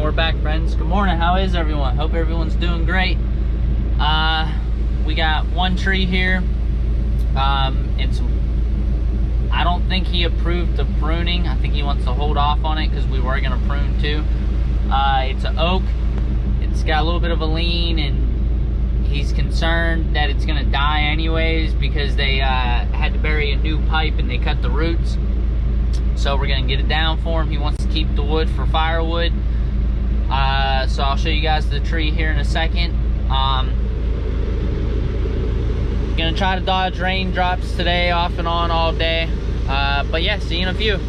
we're back, friends. Good morning. How is everyone? Hope everyone's doing great. We got one tree here. I don't think he approved the pruning. I think he wants to hold off on it because we were going to prune too. It's an oak. It's got a little bit of a lean, and he's concerned that it's going to die anyways because they had to bury a new pipe and they cut the roots. So we're going to get it down for him. He wants to keep the wood for firewood. So I'll show you guys the tree here in a second. Gonna try to dodge raindrops today, off and on all day. But yeah, see you in a few.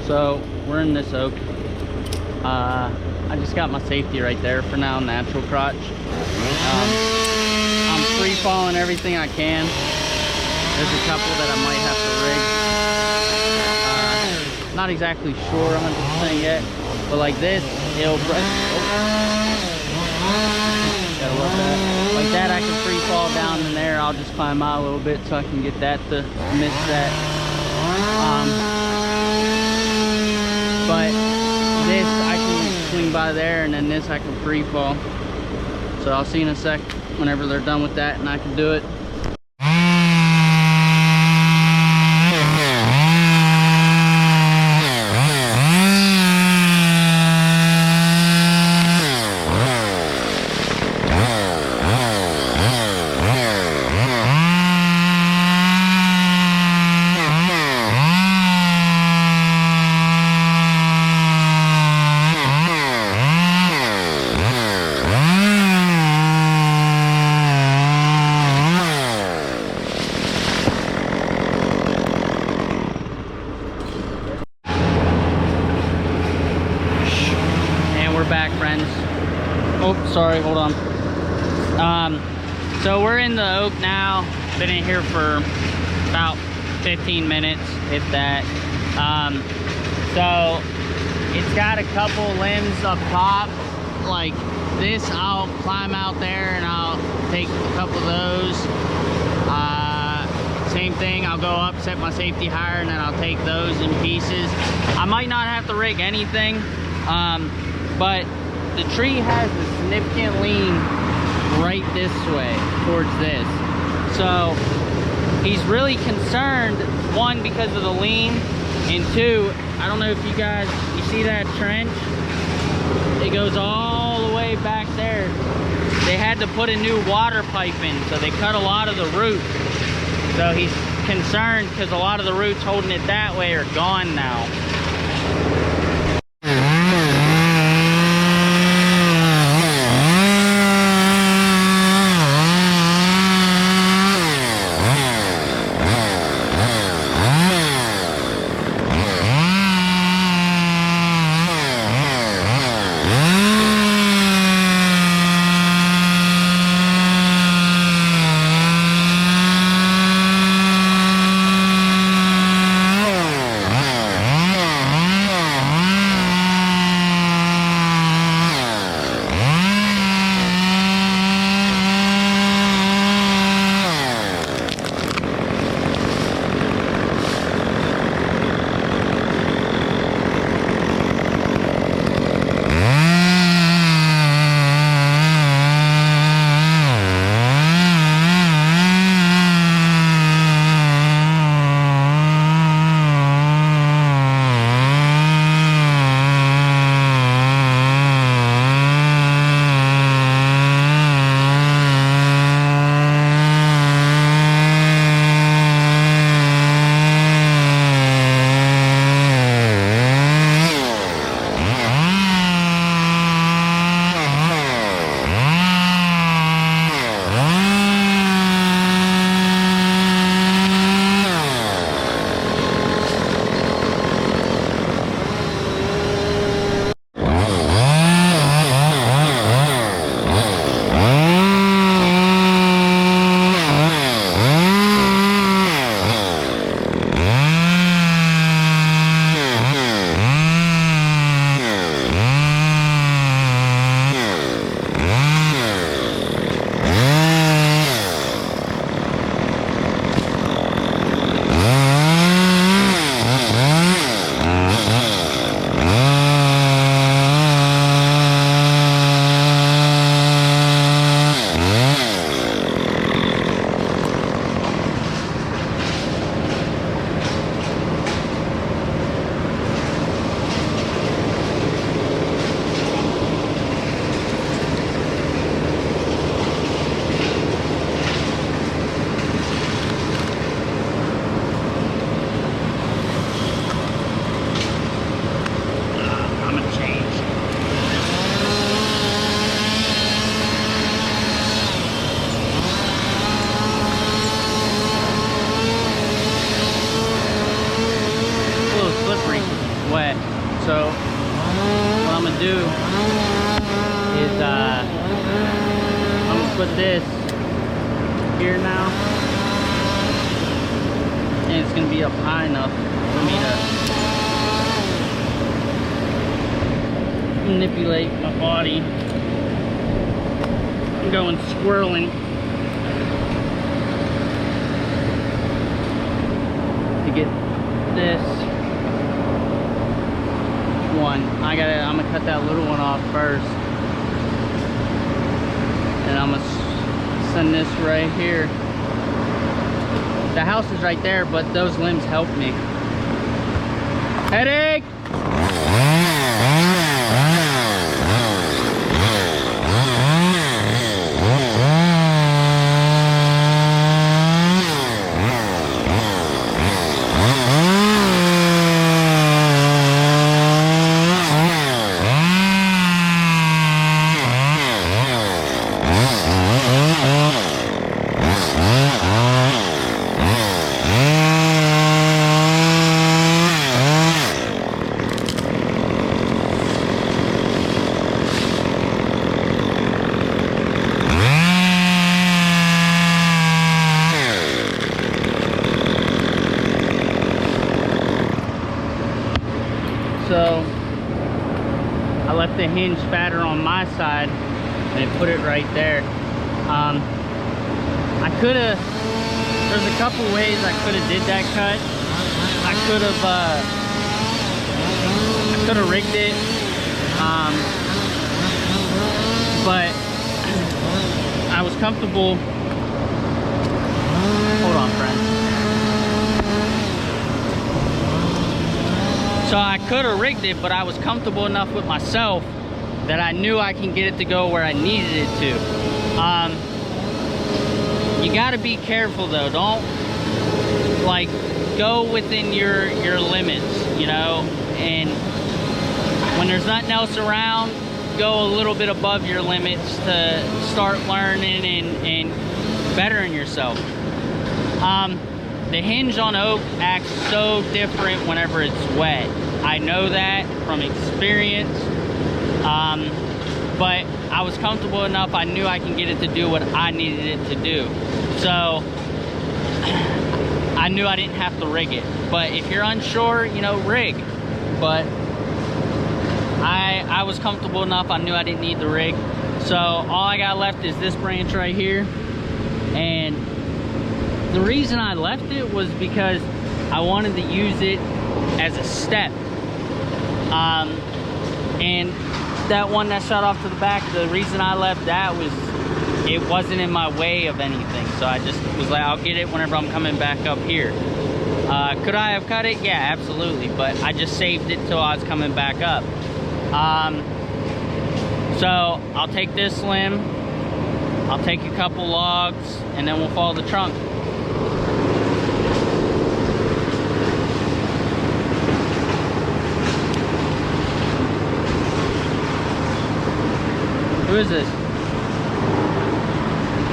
So we're in this oak. I just got my safety right there for now, natural crotch. I'm free falling everything I can. There's a couple that I might have to rig. Not exactly sure 100% yet, but like this, it'll gotta love that. Like that, I can free fall down in there. I'll just climb out a little bit so I can get that to miss that. But this I can swing by there, and then this I can free fall. So I'll see you in a sec whenever they're done with that and I can do it. Back, friends. Oh, sorry, hold on. So we're in the oak now. Been in here for about 15 minutes, if that. So it's got a couple limbs up top like this. I'll climb out there and I'll take a couple of those. Same thing, I'll go up, set my safety higher, and then I'll take those in pieces. I might not have to rig anything. But the tree has a significant lean right this way towards this. So he's really concerned, one, because of the lean, and two, I don't know if you guys, you see that trench? It goes all the way back there. They had to put a new water pipe in, so they cut a lot of the roots. So he's concerned because a lot of the roots holding it that way are gone now. do is I'm gonna put this here now, and it's gonna be up high enough for me to manipulate my body. I'm going swirling to get this one. I'm gonna cut that little one off first, and I'm gonna send this right here. The house is right there, but those limbs help me. Headache! So I left the hinge fatter on my side and I put it right there. I could have, there's a couple ways I could have did that cut. I could have rigged it, but I was comfortable. Hold on, friend. So I could have rigged it, but I was comfortable enough with myself that I knew I can get it to go where I needed it to. You gotta be careful though. Don't like go within your limits, you know, and when there's nothing else around, go a little bit above your limits to start learning and bettering yourself. The hinge on oak acts so different whenever it's wet. I know that from experience, but I was comfortable enough. I knew I can get it to do what I needed it to do. So I knew I didn't have to rig it. But if you're unsure, you know, rig. But I was comfortable enough. I knew I didn't need the rig. So all I got left is this branch right here. And the reason I left it was because I wanted to use it as a step. And that one that shot off to the back, the reason I left that was it wasn't in my way of anything. So I just was like, I'll get it whenever I'm coming back up here. Could I have cut it? Yeah, absolutely. But I just saved it till I was coming back up. So I'll take this limb, I'll take a couple logs, and then we'll follow the trunk. Who is this?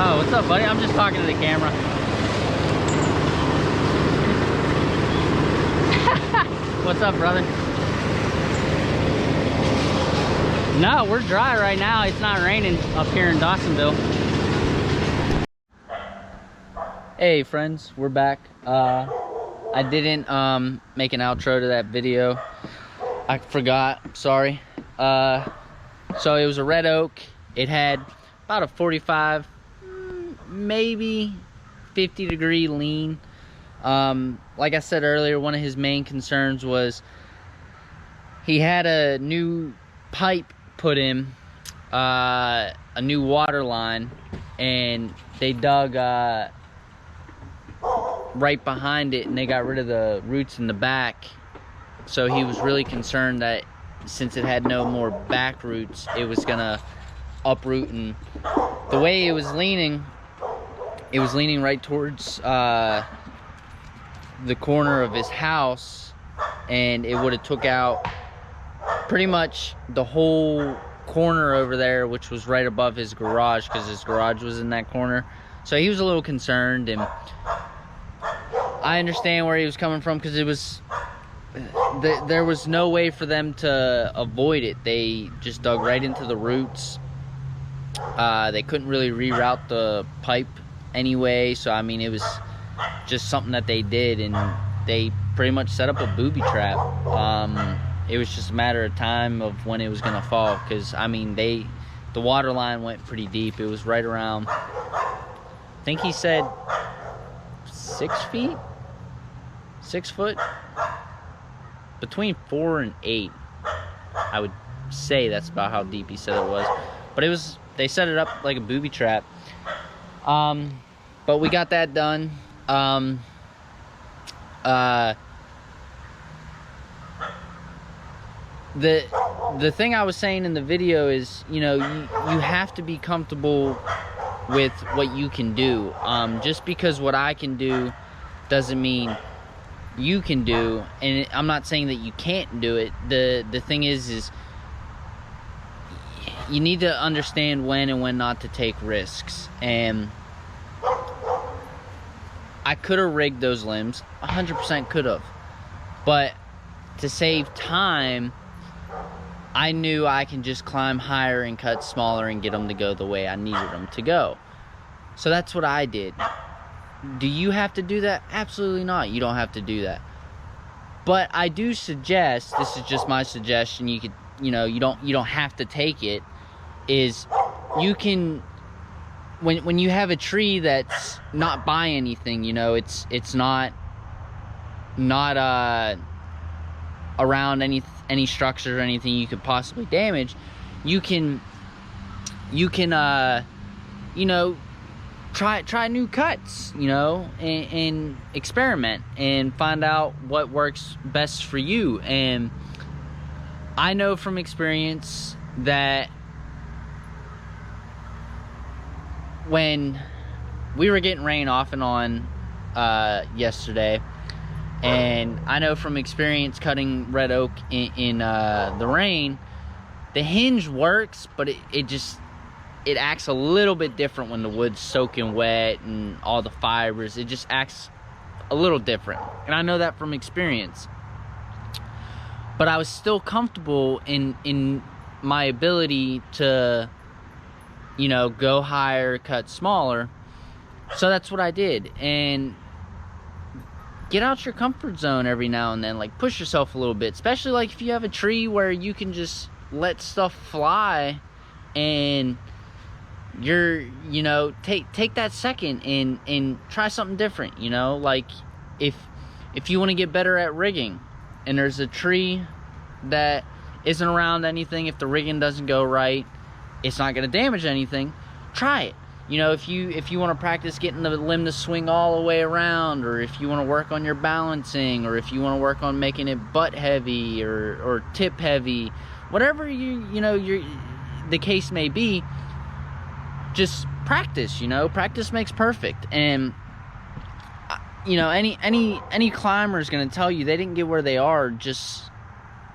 Oh, what's up, buddy? I'm just talking to the camera. What's up, brother? No, we're dry right now. It's not raining up here in Dawsonville. Hey, friends, we're back. I didn't make an outro to that video. I forgot. I'm sorry. So it was a red oak. It had about a 45, maybe 50 degree lean. Like I said earlier, one of his main concerns was he had a new pipe put in, a new water line, and they dug right behind it and they got rid of the roots in the back. So he was really concerned that since it had no more back roots, it was gonna uproot. And the way it was leaning right towards the corner of his house, and it would have took out pretty much the whole corner over there, which was right above his garage, because his garage was in that corner. So he was a little concerned, and I understand where he was coming from, because it was there was no way for them to avoid it. They just dug right into the roots. They couldn't really reroute the pipe anyway, so I mean, it was just something that they did, and they pretty much set up a booby trap. It was just a matter of time of when it was gonna fall, because I mean, the water line went pretty deep. It was right around, I think he said 6 feet, 6 foot, between 4 and 8. I would say that's about how deep he said it was. But it was, they set it up like a booby trap. But we got that done. The thing I was saying in the video is, you know, you have to be comfortable with what you can do. Just because what I can do doesn't mean you can do, and I'm not saying that you can't do it. The thing is you need to understand when and when not to take risks. And I could have rigged those limbs, 100% could have, but to save time, I knew I can just climb higher and cut smaller and get them to go the way I needed them to go. So that's what I did. Do you have to do that? Absolutely not. You don't have to do that. But I do suggest, this is just my suggestion, you could, you know, you don't have to take it, is you can, when you have a tree that's not by anything, you know, it's not around any structure or anything you could possibly damage, you can you know, try new cuts, you know, and experiment and find out what works best for you. And I know from experience that when we were getting rain off and on yesterday, and I know from experience cutting red oak in the rain, the hinge works, but it acts a little bit different when the wood's soaking wet and all the fibers. It just acts a little different, and I know that from experience. But I was still comfortable in my ability to, you know, go higher, cut smaller. So that's what I did. And get out your comfort zone every now and then. Like, push yourself a little bit, especially like if you have a tree where you can just let stuff fly, and you're, you know, take that second and try something different. You know, like if you want to get better at rigging and there's a tree that isn't around anything, if the rigging doesn't go right, it's not going to damage anything, try it. You know, if you want to practice getting the limb to swing all the way around, or if you want to work on your balancing, or if you want to work on making it butt heavy or tip heavy, whatever the case may be, just practice. You know, practice makes perfect. And you know, any climber is going to tell you they didn't get where they are just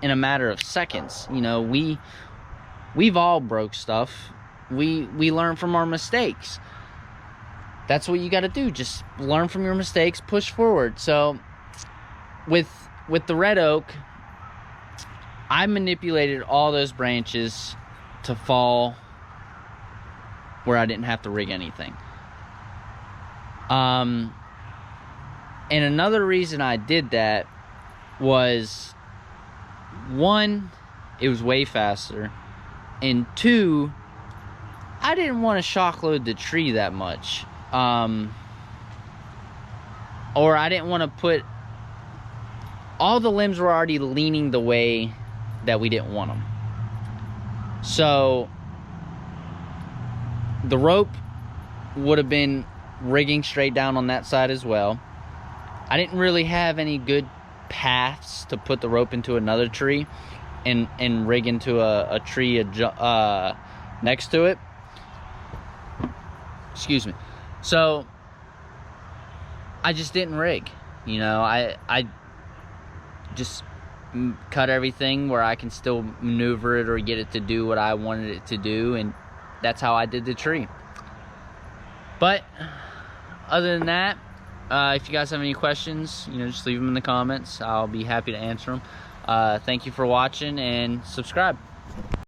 in a matter of seconds. You know, we've all broke stuff. We learn from our mistakes. That's what you got to do. Just learn from your mistakes, push forward. So with the red oak, I manipulated all those branches to fall where I didn't have to rig anything. And another reason I did that was, one, it was way faster, and two, I didn't want to shock load the tree that much, or I didn't want to put, all the limbs were already leaning the way that we didn't want them. So the rope would have been rigging straight down on that side as well. I didn't really have any good paths to put the rope into another tree and rig into a tree next to it. Excuse me. So I just didn't rig. You know, I just cut everything where I can still maneuver it or get it to do what I wanted it to do, and that's how I did the tree. But other than that, if you guys have any questions, you know, just leave them in the comments. I'll be happy to answer them. Thank you for watching, and subscribe.